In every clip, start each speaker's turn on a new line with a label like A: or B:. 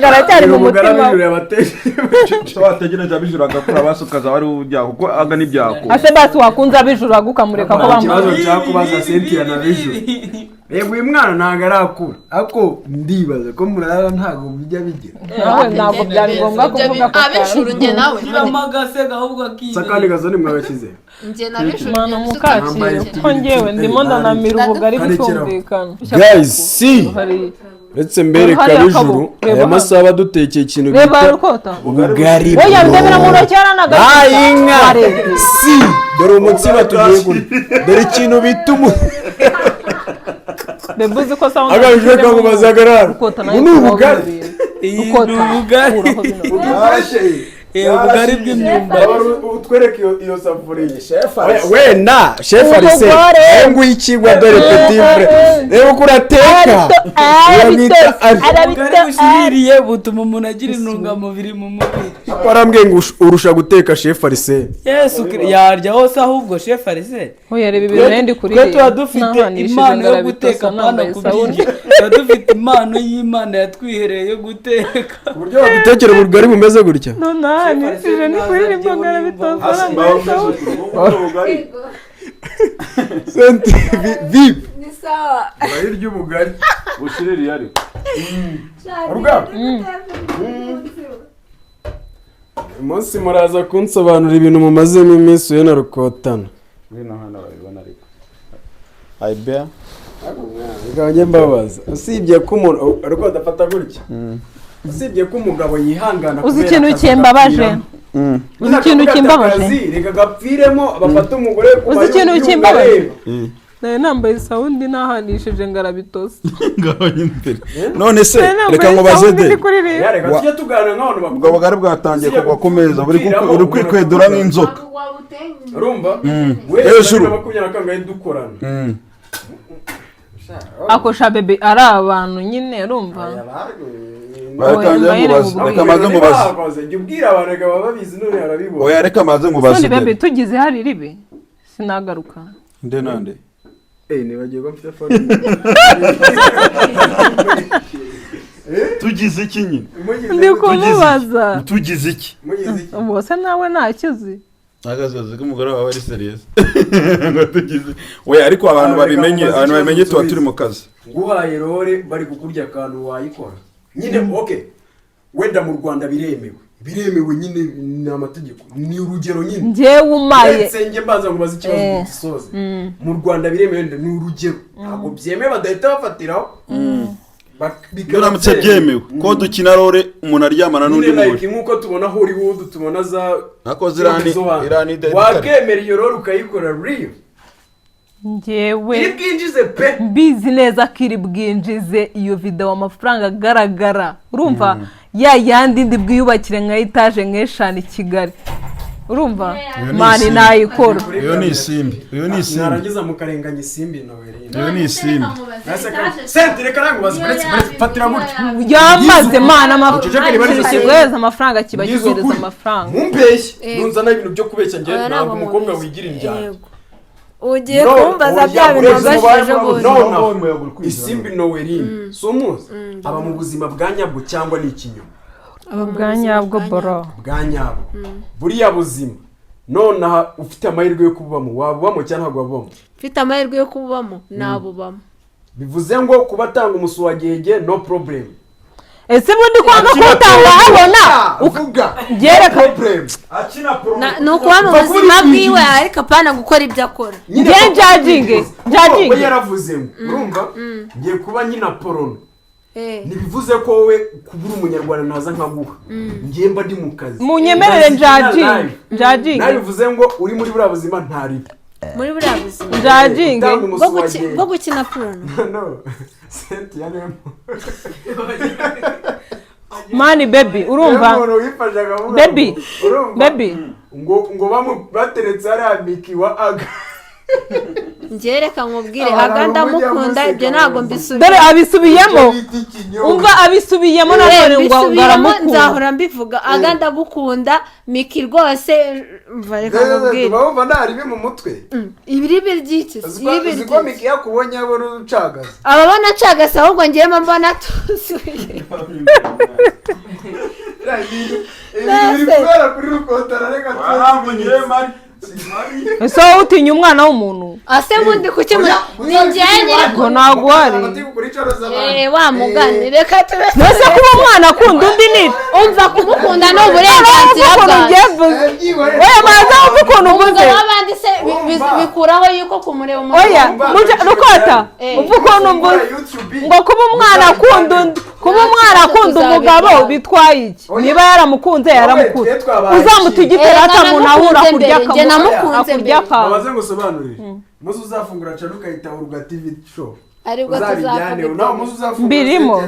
A: Garagara cyane mu mutima.
B: Wategereje abijura agakura basukaza wari ujya kuko aga nibyako.
A: Ase basi wakunze abijura agukamureka ko bamu.
C: Ikibazo cyakubaza Cynthia na bijura. Yego uyu mwana ntago arakura ako ndibaza ko murara ntago bijya bigira.
A: Ntabwo byari ngombwa kuvuga ko
D: abijura nge nawe
E: amagase gahubwo akize.
C: Sakandi gazoni mwabashyize.
D: Nge nabijura.
A: Mana mukakire ko ngewe ndimo ndanamira ubugari bitumvikana.
C: Guys, see. Uretse mbereka bijuru aya masaha dutekeye ikintu
A: Reba Rukotana
C: ubugari.
A: Oya ndabira mu ntoki yaranaga.
C: Ayinka. Si dore umutsima tugiye gura. Dore ikintu bituma
A: Bebuze ko sound.
C: Agajwe ko bazagarara.
A: Rukotana
C: ni ubugari.
A: Rukotana.
E: Ubugari bw'imyumba.
C: Utwereke iyo safuriye. We na chef Arise. Ngo ikigwa dore petit frère. Reba ko urateka.
E: Ubugari bushiririye butuma umuntu agira intungamubiri mu mubiri.
C: Barambwiye ngo urusha guteka chef Arise.
E: Yesu yarya hose ahubwo chef Arise.
A: Oya reba ibintu ndi kuri.
E: Twe tuba dufite impano yo guteka pana kubirya. Tuba dufite impano y'Imana yatwihereye yo guteka.
C: Uburyo wadutekera ubugari bumeze gutya.
A: Nani sije ni kuri mbogara bitozana.
C: Senti vip.
D: Ni sawa.
C: Bayirya ubugari
B: Bushiririye ari.
C: Olga. Umunsi muraza kunsobanura ibintu mumazemo iminsi yo na Rukotana.
B: Ngwino hano babibona ariko. I bear.
C: Nganje mbabaza. Usibye ko umuntu ariko adafata gutya. Usibye ko umugabo yihangana
A: uzi ikintu cyembabaje. Uzi ikintu cyembabaje.
C: Reka gapfiremo abafata umugore
A: ku uzi ikintu cyembabaje. Naye nambaye sound nahanishije ngarabitose.
B: Ngabanye imbere. None se reka ngo bazede.
C: Reka tujye tuganira nk'abantu
B: ubwo bugari bwatangiye kugwa ku meza uri kwikwedura nk'inzoka.
C: Urumva?
B: Hejuru.
C: Makumyabiri dukorana.
A: Akosha bebe ari abantu nyine urumva.
B: Reka maze mubaze.
C: Njye ubwira abantu baba babizi none arabibona.
B: Oya reka maze mubaze.
A: None bebe tugize hari ribe. Sinagaruka.
B: Nde nande.
C: Nibagiye ko mfite phone.
B: Tugize iki nyine?
A: Ndi kumubaza.
B: Tugize iki?
A: Ubose nawe ntakizi.
B: Agazoze ko umugore wawe ari serious. Ngo tugize. Oya ariko abantu babimenye tuba turi mu kazi.
C: Nguhaye rore bari kukurya akantu wayikora. Nyine okay. Wenda mu Rwanda biremewe nyine ni amategeko. Ni urugero nyine.
A: Nje umaye.
C: Senge mbaza ngo bazi ikibazo gisoze. Mu Rwanda biremewe ni urugero. Ntabwo byemewe badahita bafatiraho.
B: Biramutse byemewe ko dukina rore umuntu aryamana n'undi
C: muntu. Like nkuko tubona Hollywood tubona za
B: akoze irani
C: wakemera iyo rore ukayikora real.
A: Njewe
C: ibwinjize pe
A: mbizi neza kiri bwinjize iyo video amafaranga agaragara urumva ya yandi ndi bwiyubakire nka etage nk'eshani Kigali urumva mani nayikora
B: iyo ni isimbi
C: narangiza mukarenganya isimbi nawe
B: iyo ni isimbi
C: sente reka nangu bazi fatira gutya
A: yamaze mana amafaranga kigweza amafaranga kibagigereza amafaranga
C: mumbeshye nunzana ibintu byo kubeshya nge ntabwo umukobwa wigira injyana
D: ugiye kumbaza bya bintu bashije
C: bose isimbi nowerini sumuzi aba mu buzima bwa nyabwo cyangwa ni ikinyoma
A: bwa nyabwo boro
C: bwa nyabwo buriya buzima none ufite amahirwe yo kubamo wabubamo cyangwa ntabwo wabubamo
D: ufite amahirwe yo kubamo nabubamo
C: bivuze ngo kubatanga umusuwagege no problem
A: ese bundi kwanga kutanga habona
C: uvuga
A: gereka
C: problem akina problem
D: nuko mu buzima bwiwe ariko apana gukora ibyo akora
A: nge judging
C: we yaravuze ngo urumva ngiye kuba nyina porono nibivuze ko wowe kubura umunyarwanda naza nkaguha ngiye mba ndi mu kazi
A: munyemerere judging
C: nabivuze ngo uri muri buriya buzima ntari
D: muri buriya buzima
A: judging
D: bwo gukina porono
C: no senti yaremo
A: mani baby urumva baby
C: ngo bateretse hariya miki wa aga
D: ngereka nkubwire aga ndamukunda ibyo ntago mbisubira
A: dore abisubiyemo umva abisubiyemo none ngo ngaramukunda
D: nzahora mbivuga aga ndagukunda miki rwose mva reka nkubwire
C: bumva ntari mu mutwe
D: ibiri by'iki
C: ibiri ko miki yakubonye abona ucagase
D: ababona cagase ahubwo ngiyemo mbona tusuye
C: biri kubera kuri Rukotana reka
B: wahambuye mari
A: ese wowe utinya umwana w'umuntu
D: ase mundi kuki ni njyewe
A: ngo ntabwo ari
D: wa mugani reka tube
A: mbese kuba umwana akunda undi ni
D: umva kumukunda ni uburenganzira bwawe
A: oya maze wumva ukuntu umeze
D: abandi se bikuraho yuko kumureba umuntu
A: oya Rukota umva ukuntu mvuze ngo kuba umwana akunda undi kuba umwana akunda umugabo bitwaye iki niba yaramukunze yaramukunze uzamutigitera atamunahura kurya akurya
C: babaze ngo sobanurire muzi uzafungura cyane ukahita uruga TV show
D: ariko tuzavuga
A: mbirimo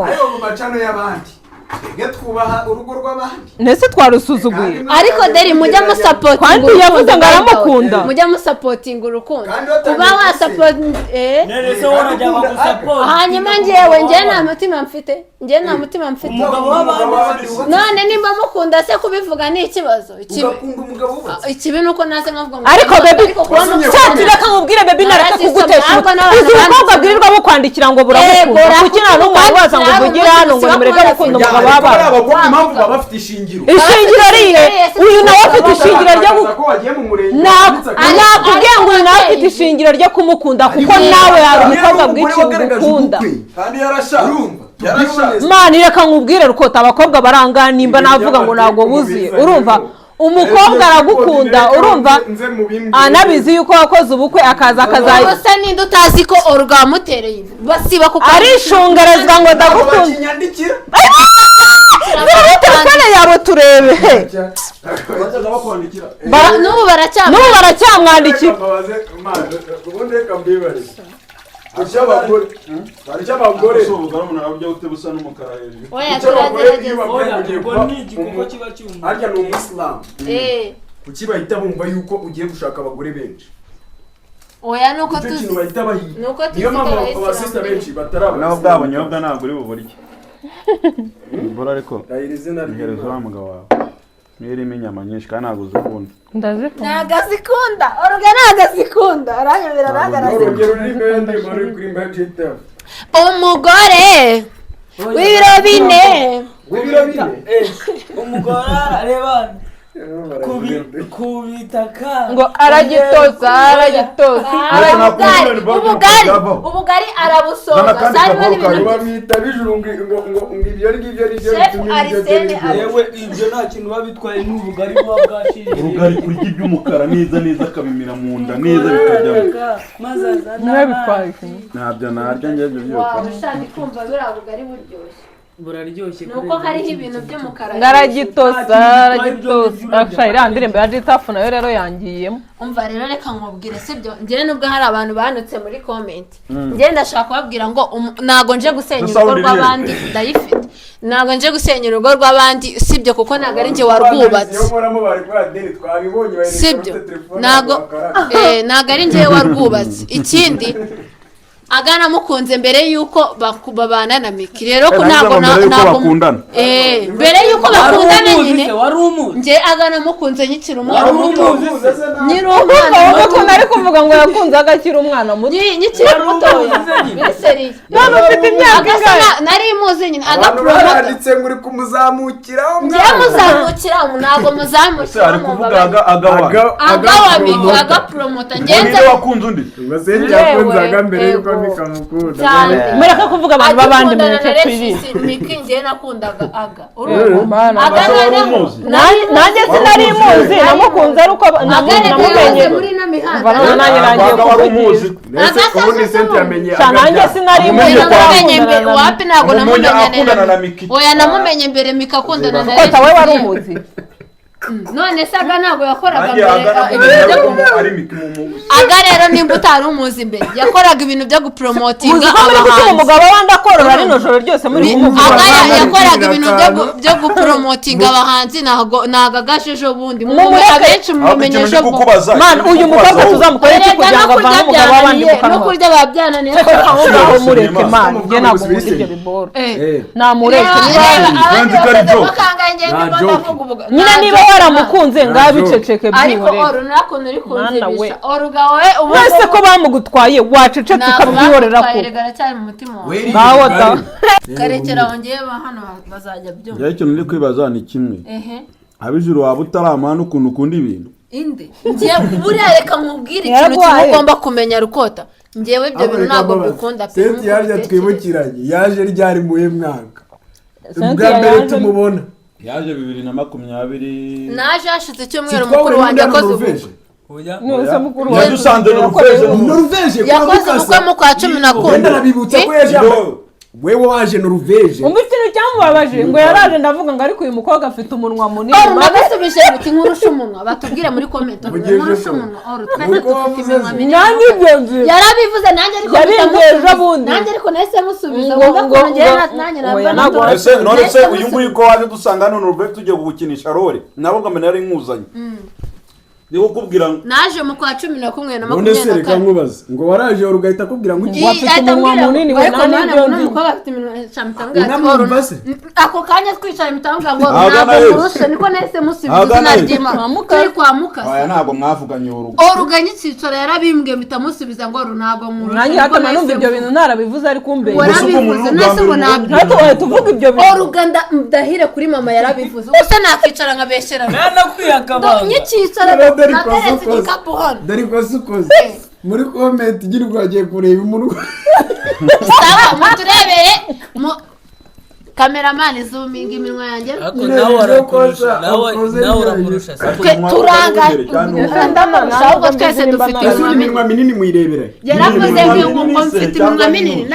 C: ariko mu macano y'abandi ge twubaha urugo rw'abandi
A: nese twarusuzuguye
D: ariko Derric mujya musapotinga
A: kandi yavuze ngo aramukunda
D: mujya musapotinga urukundo kuba wasapoti
E: nese wonajya bagusapota
D: hanyuma njyewe nta mutima mfite nta mutima mfite
E: umugabo w'abandi
D: none nimba mukunda se kubivuga ni ikibazo
C: ugakunda umugabo wubatse
D: ikibi nuko naze nkavuga ngo
A: ariko baby reka nkubwire baby nareka kugutesha uzi umukobwa bwirirwa bukwandikira ngo buramukunda kuki nta n'umwe waza ngo uvugire hano ngo nimureke gukunda umugabo w'abana
C: abakobwa impamvu baba bafite ishingiro
A: riye uyu nawe afite ishingiro ryo nakubwiye ngo uyu nawe afite ishingiro ryo kumukunda kuko nawe hari umukobwa bwiciye ugukunda
B: kandi yarashatse
A: mani reka nkubwire Rukota abakobwa barangana nimba navuga ngo ntabwo buzuye urumva umukobwa aragukunda urumva anabizi yuko wakoze ubukwe akaza akazayi
D: gusa ninde utazi ko Olga wamutereye basiba kuko
A: arishungerezwa ngo ndagukunda telefone yawe turebe
D: n'ubu
A: baracyamwandikira
C: barya abagore
D: oya turagerageza
C: harya ni umuyisilamu kuki bahita bumva yuko ugiye gushaka abagore benshi
D: oya nuko
C: icyo
D: tuzi
C: kintu bahita bahiga
D: nuko tuzi
C: niyo mpamvu abasista benshi bataraba
B: naho bwabo nyobwa ntabwo uri buburye mbura ariko
C: ndahira izina
B: iherezo wa mugabo wawe niyo irimo inyama nyinshi kandi ntabwo uzikunda
D: ntagazikunda Olga ntagazikunda aranyobera aragaragaza
C: urugero rurimo yandi muri kuri mbajita
D: umugore w'ibiro bine
E: umugore areba kubitaka
A: ngo aragitoza
D: ubugari arabusoza sarimo n'ibintu
C: bamwita bijuru ngo ibyo ngibyo ari byo
D: bitumye
E: yewe ibyo nta kintu babitwaye n'ubugari buba bwashiririye
B: ubugari kurya iby'umukara neza akabimira mu nda neza bikajyamo
A: ntibitwaye
B: ntabyo narya njye ibyo byose
D: ushaka kumva buriya bugari buryoshye
E: buraryoshye
D: nuko hariho ibintu by'umukara
A: ngaragitoza afasha iriya ndirimbo ya jitafu nayo rero yangiyemo
D: umva rero reka nkubwire sibyo njyewe nubwo hari abantu banutse muri comment njyewe ndashaka kubabwira ngo ntago nje gusenya urugo rw'abandi ndayifite ntago nje gusenya urugo rw'abandi sibyo kuko ntago ari njye warwubatse sibyo ntago ari njye warwubatse ikindi agana mukunze mbere yuko babana na Miki rero ko ntago
B: bakundana
D: mbere yuko bakundana nyine nje agana mukunze nyikira umwana muto nyiri umwana
A: muto nari kuvuga ngo yakunze agakira umwana muto
D: nyikira muto biseri
A: none ufite imyaka ingahe
D: nari muzi nyine agapromota
C: yanditse ngo uri kumuzamukiraho
D: nje muzamukira ntago muzamukira
B: ari kuvuga agawa
D: Miki agapromota ngenze
B: wakunze undi
C: basenje yakunzaga mbere yuko mikamukunda
A: mureka kuvuga abantu babandi mu cyo twiri
D: Miki nje nakundaga aga
A: nanjye sinari muzi namukunze ari uko namumenye
D: muri na mihanda
A: nanjye
B: umuzi
C: ubundi sente yamenye
A: nanjye sinari muzi
D: wapi ntago
B: namumenye
D: oya namumenye mbere Miki akundana na
A: Rukota we wari umuzi
D: none se aga ntabwo yakoraga aga rero nimba utari umuzi imbere yakoraga ibintu byo gupromotinga
A: abahanzi umugabo wandi akorora rino joro ryose muri
D: aga yakoraga ibintu byo gupromotinga abahanzi ntago agaje ejo bundi abenshi mumenye ejo
A: man uyu mukobwa tuzamukora iki kugira ngo avane umugabo w'abandi mu kanwa
D: no kurya babyananiye
A: aho mureke man njye ntabwo muzi ibyo biboro namureke
B: kandi kari jo
A: nyine niba yaramukunze ngaho biceceke
D: ariko
A: byihorera
D: oru nakuntu uri kunzibisha oruga wowe
A: wese ko bamugutwaye wacecetse ukabyihorera ko
D: garacyari mu mutima wawe
A: ngaho da
D: karekera wongeye hano bazajya byumva
B: njyewe ikintu ndi kwibaza ni kimwe abijuru waba utaramana ukuntu ukunda ibintu
D: inde ngiye buriya reka nkubwire ikintu kimwe ugomba kumenya Rukota ngewe ibyo bintu ntabwo bikunda
C: pe senti yaje twibukiranye yaje ryari muye mwaka ubwa mbere tumubona
B: yaje 2020
D: naje hashize icyumweru mukuru wanjye akoze ubukwe
A: nose mukuru
B: yadusanze
C: Norvège
D: yakoze ubukwe mu kwa 10
C: wenda nabibutsa ko yaje wewe waje Norvège
A: umva ikintu cyamubabaje ngo yaraje ndavuga ngo ariko uyu mukobwa afite umunwa munini
D: nagasubije muti nkurusha umunwa batubwire muri comment nkurusha umunwa twese dufite iminwa minini
A: nanjye ibyo nzi
D: yarabivuze nanjye ariko
A: yabimbeje bundi
D: nanjye ariko nahise musubiza ngo nanjye nabwo
B: none uyu nguyu ko waje dusanga hano Norvège tugiye gukinisha role nabo ngamena yari nkuzanye niwo kubwira
D: naje mu kwa 11 na 20
C: none se reka nkubaza ngo waraje urugahita kubwira ngo
A: wafite umunwa munini we nanjye ibyo nzi
D: ko bafite iminwa cyamutanga ako kanya twicara mitanga ngo ntabwo murusha niko nahise musubiza naryima turi kwa mukase
B: aya ntabwo mwavuganye
D: uruganye cyicaro yarabimbwe mitamusubiza ngo ntabwo murusha
A: nanjye hatama numva ibyo bintu narabivuze ari kumbe
D: warabivuze nase ngo ntabwo
A: natwe tuvuga ibyo bintu
D: uruganda ndahire kuri mama yarabivuze gusa nakicara nkabeshyera
E: nakuyakabanga
D: nyicyicaro
C: Derric wasukoze muri comment gira rwagiye kureba umuntu
D: sawa muturebere cameraman zooming iminwa yanjye
E: ariko nawe warakurusha nawe urakurusha
D: turanga ndamurusha twese dufite
C: iminwa minini muyirebera
D: yaravuze ngo mfite iminwa minini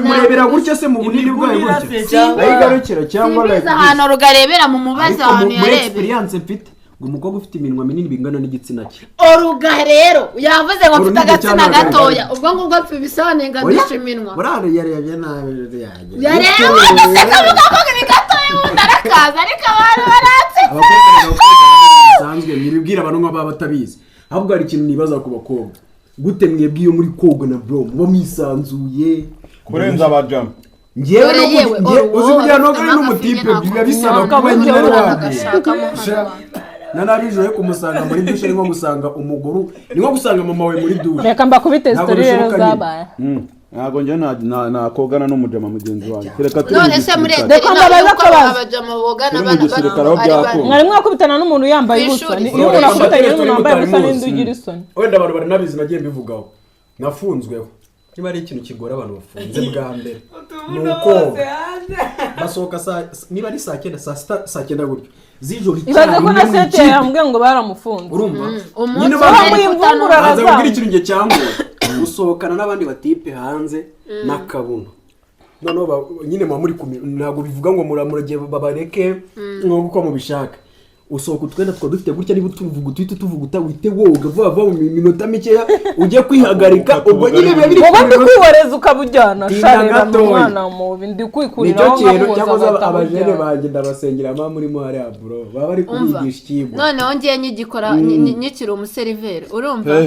C: murebera gutya se mu bunini bwayo gutya ayigarukira cyangwa
D: like ahantu rugarebera mu mubaza ahantu yarebera
C: experience mfite ngo umukobwa ufite iminwa minini bingana n'igitsina cye
D: oruga rero yavuze ngo mfite agatsina gatoya ubwo ngubwo bisobanuye ngo ndishe iminwa
C: burare yarebye nabi
D: yarebye ndaseka mugako ni gatoya ubundi arakaza ariko abantu baratse
C: sanzwe mwibwira abantu nk'aba batabizi ahubwo hari ikintu nibaza ku bakobwa gute mwebwe iyo muri koga na bro muba mwisanzuye
B: kurenza abajama
C: ngewe uzi kugira ngo ari n'umutipe biba bisaba kuba nyine nanabijoye kumusanga muri dushe nko gusanga umuguru ni nko gusanga mama we muri dushe
A: reka mbakubite story rero zabaye
B: ntabwo njye nakogana n'umujama mugenzi wanjye reka turi
D: none se muri
A: reka mbabaza kabaza
D: abajama bogana
A: mwari mwakubitana n'umuntu yambaye ubusa iyo umuntu akubitanye n'umuntu wambaye ubusa n'indi ugira isoni
C: wenda abantu bari nabizi nagiye mbivugaho nafunzweho niba ari ikintu kigora abantu bafunze bwa mbere nuko basohoka niba ari saa 9 gutyo z'ijoro
A: ibaze ko na sete yambwiye ngo baramufunze
C: urumva
D: nyine
C: baza kugira ikintu nge cyangwa gusohokana n'abandi batipe hanze n'akabuno noneho nyine muri ntabwo bivuga ngo muragiye babareke nk'uko mubishaka usohoka utwenda twa dufite gutya niba tuvuga tuhita tuvuga wite woga vuba mu minota mikeya ujye kwihagarika ubwo nyine biba biri
A: wowe ndikwiworeza ukabujyana sharira umwana mubi ndikwikuriraho
C: nicyo cyangwa abajene banjye ndabasengera mama murimo hari aburo baba bari kubigisha ikigo
D: noneho ngiye nyigikora nyikira umuseriveri urumva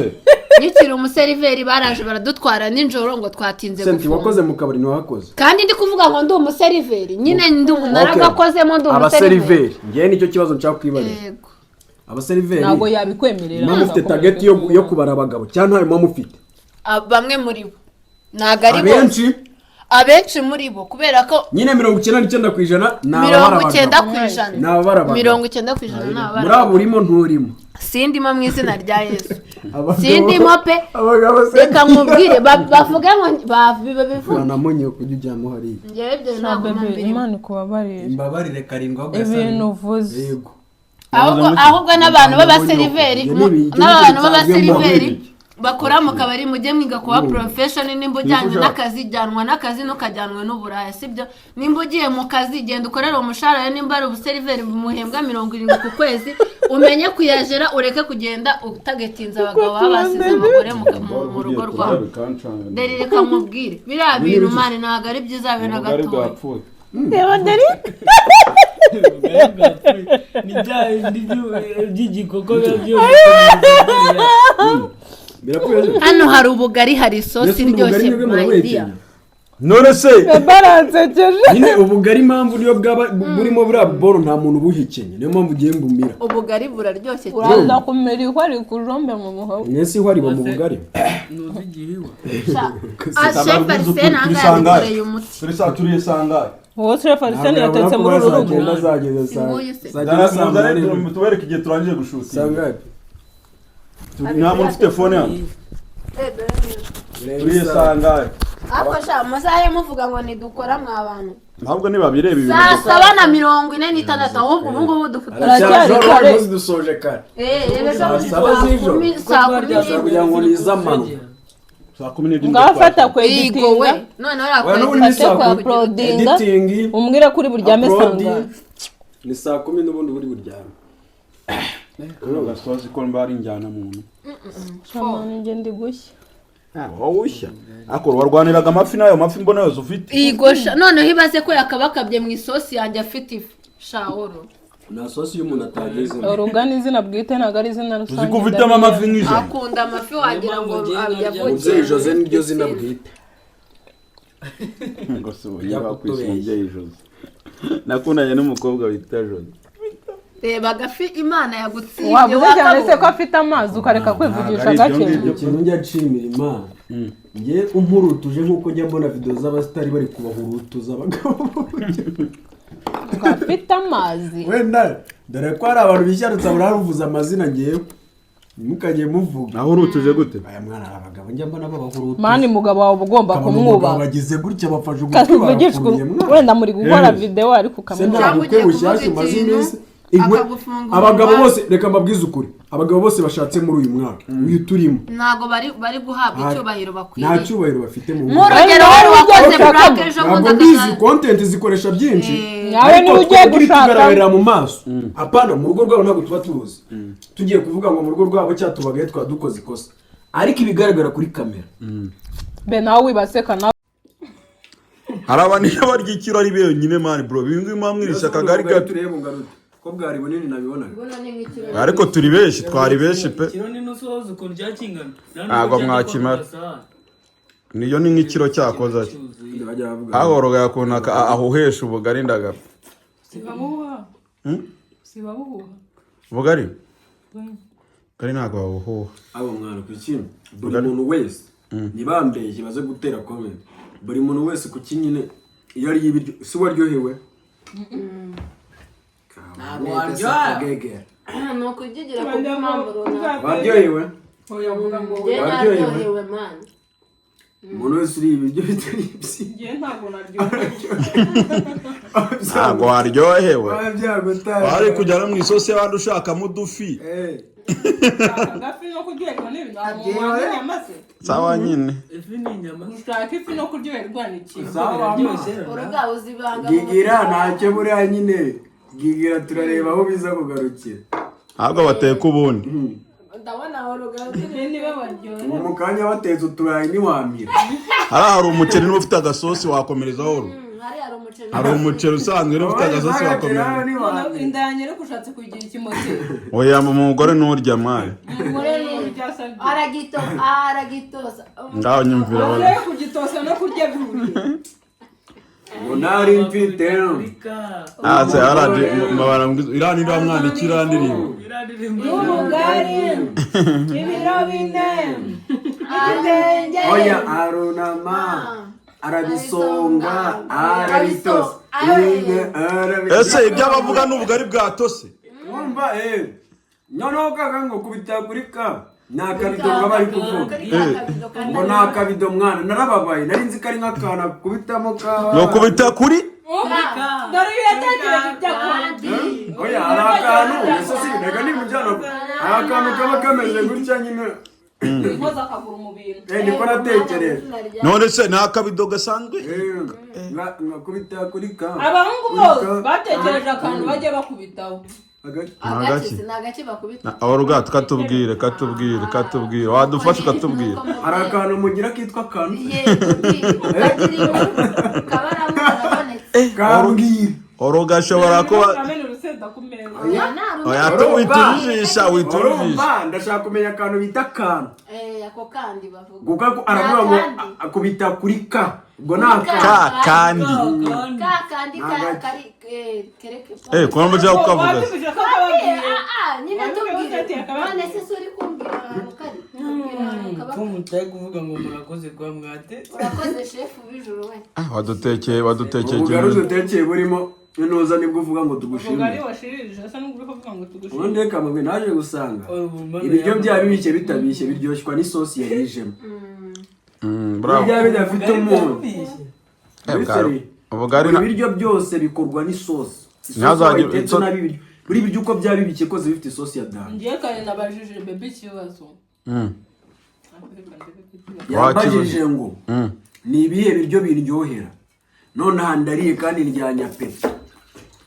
D: nyikira umuseriveri baraje baradutwara ninjoro ngo twatinze
C: senti wakoze mu kabari ntiwakoze
D: kandi ndi kuvuga ngo ndi umuseriveri nyine naragakozemo ndi
C: umuseriveri ngiye nicyo kibazo nshaka
D: yego
C: abaseriveri
A: ntabwo yabikwemerera
C: mufite target yo kubara abagabo cyangwa ntayo mufite
D: bamwe muri bo ntago ari bose abenshi muri bo kubera ko
C: nyine 99%
D: n'ababara
C: 90%
D: 90%
C: muri abo urimo nturimo
D: sindimo mu izina rya Yesu sindimo pe reka nkubwire bavuga ngo babivuga
C: namonye kujya ujyamo hari
D: ngewe ibyo ntabwo nambirimo
A: Imana kubabarira
C: imbabarire karindwa gasana
A: ibintu uvuze
C: yego
D: ahubwo n'abantu b'abaseriveri bakora mu kabari mujye mwiga kuba professional nimba ujyanye n'akazi jyanwa n'akazi ntukajyanwe n'uburaya sibyo nimba ugiye mu kazi genda ukorera umushahara nimba ari ubuseriveri muhembwa 70 ku kwezi umenye kuyajera ureke kugenda utagetinza abagabo babasize amagore mu rugo rwabo Derric kamubwire biriya bintu mane ntago ari byiza be na gato
A: reba Derric
E: ni by'igikoko byo
D: hano hari ubugari hari isosi iryoshye my dear
B: none se
A: baransekeje
C: nyine ubugari impamvu niyo bwaba burimo buriya boro nta muntu ubuhekenye niyo mpamvu ugiye mbumira
D: ubugari buraryoshye cyane
A: uraza kumera ihwari kujombe mu muhogo
C: mwese ihwari mu bugari
E: nuzi igihingwa
D: shefu arisene ahangaha yadukoreye umuti
B: turiye sangahe
A: wowe shefu arisene yatetse muri uru rugo
C: zageze
B: Zana tubereke igihe turangije gushuta
C: sangahe
B: nta muntu ufite fone hano turiye sangahe
D: ariko sha amasaha muvuga ngo ntidukora mwa bantu
B: ntabwo ntibabireba ibintu
D: saa 7:46 ahubwo ubu ngubu dufite
C: dusoje kare
D: kugira
C: ngo nizamano
B: saa 10
A: ngafata kwe editinga
D: none
A: kwa uploadinga umbwire kuri buryame sanga
C: ni saa 10 n'ubundi buri buryame
B: gasozi ko mbari njyana muntu
A: shamani nge ndi gushya
B: wowe ushya ako warwaniraga amafi nayo mafi mbona yose ufite
D: igosha noneho ibaze ko yakabakabye mu isosi yanjye afite ifu shaworo
C: na sosi y'umuntu atageze
A: urugana izina bwite ntabwo ari izina rusange
B: uzi ko ufitemo amafi nk'ijana
D: akunda amafi wagira ngo yavukiye
C: umubyeyi Jose niryo zina bwite
B: ngo se ubu yakwise umubyeyi Jose nakundanye n'umukobwa wita Jose
D: reba gafi imana yagutsibye
A: wavuze cyane se ko afite amazi ukareka kwivugisha gake
C: ikintu njya nshimira imana nge umpurutuje nk'uko njya mbona video z'abasitari bari kubahurutuza abagabo
A: afite amazi
C: wenda dore ko hari abantu bishyarutse bararuvuza amazina ngewe ntimukagiye muvuga
B: naho urutuje gute
C: aya mwana ari abagabo njya mbona babahurutuza
A: mani mugabo wawe ugomba kumwubaha
C: bagize gutya bafashe ugutwi
A: barakuye wenda muri gukora video ariko ukamwubaha
C: ntabwo kwe bushyashye umaze iminsi abagabo bose reka mbabwize ukuri abagabo bose bashatse muri uyu mwaka uyu turimo
D: ntago bari guhabwa icyubahiro bakwiriye
C: nta cyubahiro bafite mu
D: rugero wari wakoze burake ejo
C: ntabwo mbizi content zikoresha byinshi
A: nawe niba ugiye gushaka
C: tugaragara mu maso apana mu rugo rwabo ntabwo tuba tuzi tugiye kuvuga ngo mu rugo rwabo cyatubagaye twadukoze ikosa ariko ibigaragara kuri kamera
A: be nawe wibaseka nawe
B: hari abantu barya ikiro ari benyine mani bro bingwi mwamwirisha akagari gato
C: ko bwari bunini nabibonaga
B: ariko turi benshi twari benshi pe
E: kiro ni nusoza uko ryakingana
B: ntabwo mwakimara niyo ni nk'ikiro cyakoza aho roga yakunaka ahuhesha ubugari ndagara
A: sibabuha sibabuha
B: ubugari kari ntabwo babuhuha
C: abo mwana ku kintu buri muntu wese nibambeye kibaze gutera comment buri muntu wese ku kinyine iyo ari ibiryo si waryohewe
D: ni ukugigira ku mpamvu runaka
C: waryohewe
D: waryohewe mani
C: umuntu wese uri ibiryo bitari
A: ngiye ntabwo naryohewe
B: ntabwo waryohewe
C: byagutaye
B: wari kujyana mu isosi y'abandi ushakamo udufi
A: agafi no kuryoherwa n'ibintu nyamase
B: sawa nyine
E: ifi ni inyama
A: ushaka ifi no kuryoherwa ni ikintu
D: urugabo uzibanga
C: gigira ntacyo buriya nyine gigira turareba aho biza kugarukira
B: ntabwo bateka ubundi
D: ndabona aho urugabo niba baryohewe
C: mu kanya batetse uturayi ntiwamira
B: hari umuceri niba ufite agasosi wakomerezaho hari umuceri usanzwe niba ufite agasosi wakomereza
A: inda yanjye ariko ushatse kugira ikimoteri
B: oya umugore nturya mari
D: aragitosa
B: ngaho nyumvira
A: wowe kugitosa no kurya bihuriye
C: ngo nari mfite
B: ase araje mabara irani ndo mwana ikirandirimbo
A: ubugari ibiro bine
C: oya arunama arabisonga arabitosa
B: ese ibyo abavuga n'ubugari bwatose
C: wumva noneho kaga ngo kubita kuri ka nakabido ngabari kuvuga ngo nakabido mwana narababaye nari nzi kari nk'akana kubitamo ka
B: no kubita kuri
A: dore yatekereje iby'akandi
C: oya hari akantu ese si rega ni mujyana hari akantu kaba kameze gutya nyine
A: inkoza akaguru mu bintu
C: niko natekereje
B: none se nta kabido gasanzwe
C: kubita kuri ka
A: abahungu bose batekereje akantu bajya bakubitaho
D: agaki ni agaki bakubita
B: aho ruga katubwire wadufasha ukatubwira
C: hari akantu mugira kitwa akantu kabwire
B: oroga ashobora kuba
A: amena urusenda ku meza
B: oya witurujisha
C: ndashaka kumenya akantu bita akantu
D: ako kandi bavuga
C: kuko aravuga ngo akubita kuri ka ubwo naka
B: kandi
D: kari kereke
B: kwa mujya ukavuga
D: nyine tubwire none se suri kumbwira kari
E: mutari kuvuga ngo murakoze kwa mwate
D: urakoze chef w'ijuru we
B: wadutekeye
C: ubugari dutekeye burimo noza nibwo uvuga ngo tugushimire
A: ubugari washiririje asa n'ubwo uvuga ngo tugushimire
C: ubundi reka mwe naje gusanga ibiryo bya bibike bitabishye biryoshwa n'isosi yarijemo
B: bravo
C: ibyo bidafite umuntu
B: ubugari
C: ibiryo byose bikorwa n'isosi buri biryo uko byaba bibike koze bifite isosi ya dani
A: ngiye kare nabajije bebe ikibazo
C: yabajije ngo ni ibihe biryo biryohera none handariye kandi ryanya peti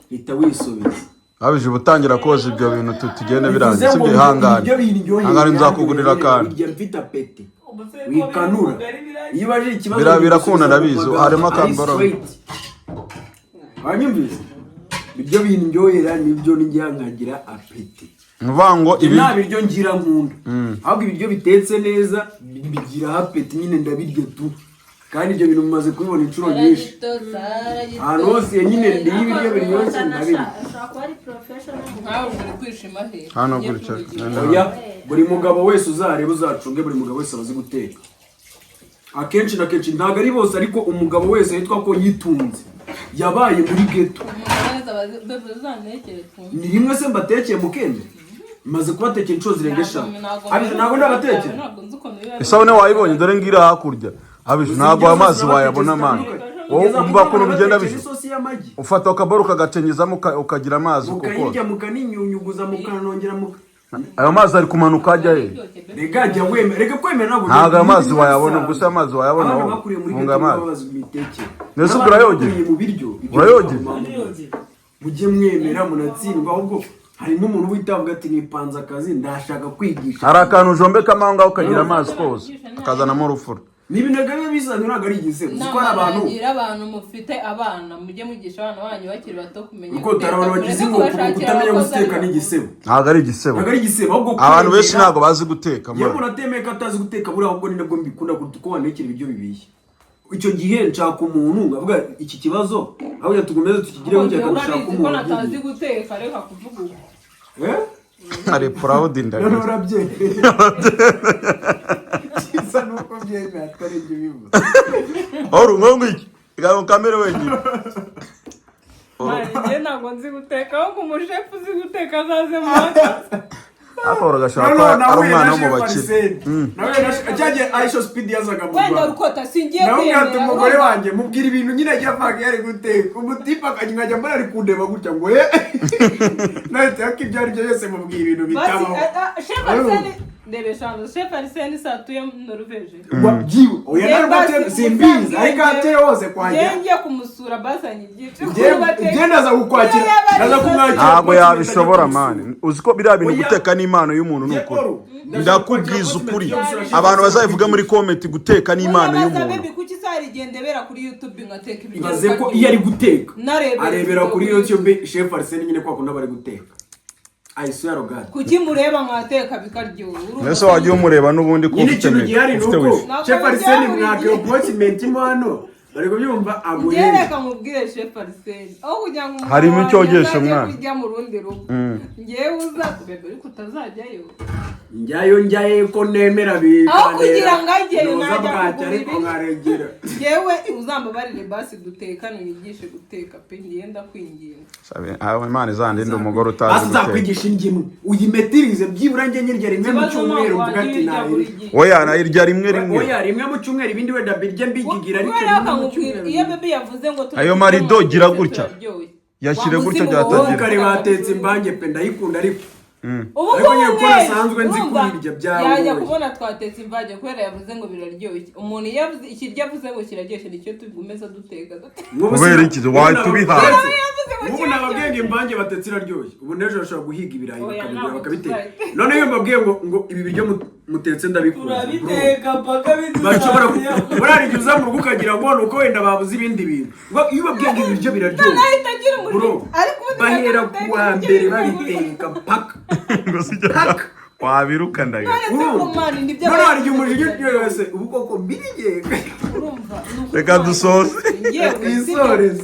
C: hita wisubiza
B: abije ubutangira koza ibyo bintu tugende birangiye sibyo hangane hangane nzakugurira kandi
C: irya mfite peti wikanura iyo baje ikibazo
B: birakunda ndabizi harimo akambaro
C: wanyumvise ibyo biryohera nibyo njya nkagira apeti
B: mvango
C: ibi nta biryo ngira nkunda ahubwo ibiryo bitetse neza bigira apeti nyine ndabirya tu kandi ibyo bintu mumaze kubibona inshuro nyinshi ahantu hose nyine ndiye ibiryo biryoshye ndabirya
B: hano gutya
C: buri mugabo wese uzareba uzacunge buri mugabo wese abazi guteka akenshi na kenshi ntabwo ari bose ariko umugabo wese yitwa ko yitunze yabaye muri geto ni rimwe se mbatekeye mukende maze kubatekera inshuro zirenga 5 ntabwo ndabatekera
B: isabune wayibonye dore ngira hakurya abije ntabwo amazi wayabona mani wowe umva ko bigenda bije ufata akabaro kagacenyezamo ukagira amazi
C: kuko ukayirya mukaninyunyuguza mukanongera
B: ayo mazi ari kumanuka ajya he
C: rega jya wemera rega kwemera
B: ntabwo amazi wayabona gusa amazi wayabona wowe funga amazi nese urayogeye urayogeye
C: mujye mwemera munatsindwa ahubwo harimo umuntu witabwa ati nipanze akazi ndashaka kwigisha
B: hari akantu ujombe kamanga ukagira amazi kose akazanamo urufuro
C: n'ibinaga biba bisanzwe ntabwo ari igisebo kuko ari
A: abantu mufite abana mujye mugisha abana banyu bakiri bato kumenya
C: kuko abantu bagize ngo kutamenya guteka ni igisebo
B: ntabwo ari igisebo
C: ahubwo
B: abantu benshi ntabwo bazi guteka
C: iyo umuntu atemeye ko atazi guteka buriya ahubwo ni nabwo mbikunda kuko wanekera ibiryo bibishye icyo gihe nshaka umuntu avuga iki kibazo aho tugomeze tukigireho cyane gushaka umuntu
A: atazi guteka reka kuvuga
B: ari proud ndaga
C: urabye isa nuko byemeye atari ibyo bivuga
B: oro ngongo iki igabo kamera wenyine
A: njye ntabwo nzi guteka ahubwo umushefu uzi guteka azaze mu makazi
B: akora gashaka ari umwana wo mu bakire
C: nawe cyagiye aisho speed yazaga mu
A: wenda rukota singiye
C: kwemera umugore wanjye mubwira ibintu nyine yavuga yari guteka umutipa akajya mbona ari kundeba gutya ngo nahita yakibyara ibyo byose mubwira ibintu bitabaho
A: ndebeshanze chef Arsene satuye Norvege
C: wagiwe oya ntabwo simbizi ariko ateye hose kwajya
A: ngiye kumusura basanye igice
C: genda za gukwakira naza kumwakira
B: ntabwo yabishobora mani uziko biriya bintu guteka n'Imana y'umuntu n'ukuri ndakubwiza ukuri abantu bazayivuga muri comment guteka n'Imana y'umuntu
A: kuki sarigendebera kuri YouTube ngateka ibiryo
C: baze ko iyo ari guteka arebera kuri YouTube chef Arsene nyine kwa kuna bari guteka ayisura rogad
A: kuki mureba mwateka bikaryoha
B: nese wagiye umureba nubundi ko
C: ufite nuko chef Arsene mwake appointment imano bari kubyumva agoye
A: yereka mubwire chef Arsene aho kugira ngo
B: harimo icyogesho mwana
A: kujya mu rundi rugo ngiye uza kubebe ariko utazajyayo
C: njyaye ko nemera bikane
A: aho kugira ngo ajyeyo najya
C: ariko nkaregera
A: yewe uzambabarire basi dutekane nigishe guteka pe ngenda kwinginga
B: sabe aho Imana izandinde umugore utazi
C: guteka azakwigisha indimo uyimetirize byibura nge nyirya rimwe mu cyumweru mvuga ati nabi
B: oya nayirya rimwe
C: oya rimwe mu cyumweru ibindi wenda birye mbigigira ariko
A: iyo bebe yavuze ngo
B: ayo marido gira gutya yashyire gutya byatagira
C: kare batetse imbange pe ndayikunda ariko
A: ubu
C: ko nasanzwe nzi kubirya byawe
A: yajya kubona twatetse imvange kubera yavuze ngo biraryoshye umuntu yavuze ikirya avuze ngo kiraryoshye nicyo tugumeza duteka
B: kubera iki watubihaye
C: ubu nababwiye imbange batetse iraryoshye ubu nejo bashobora guhiga ibirayi bakabigura bakabiteka none iyo mbabwiye ngo ibi biryo mutetse ndabikura
E: urabiteka paka
C: bashobora burari gihe uza mu rugo ukagira ngo nuko wenda babuze ibindi bintu iyo babwiye ngo ibiryo biraryoshye bahera kuwa mbere babiteka paka
B: wabiruka ndaga
C: none hari umujinya wese ubu koko mbirigega
B: reka dusoze
C: twisoreze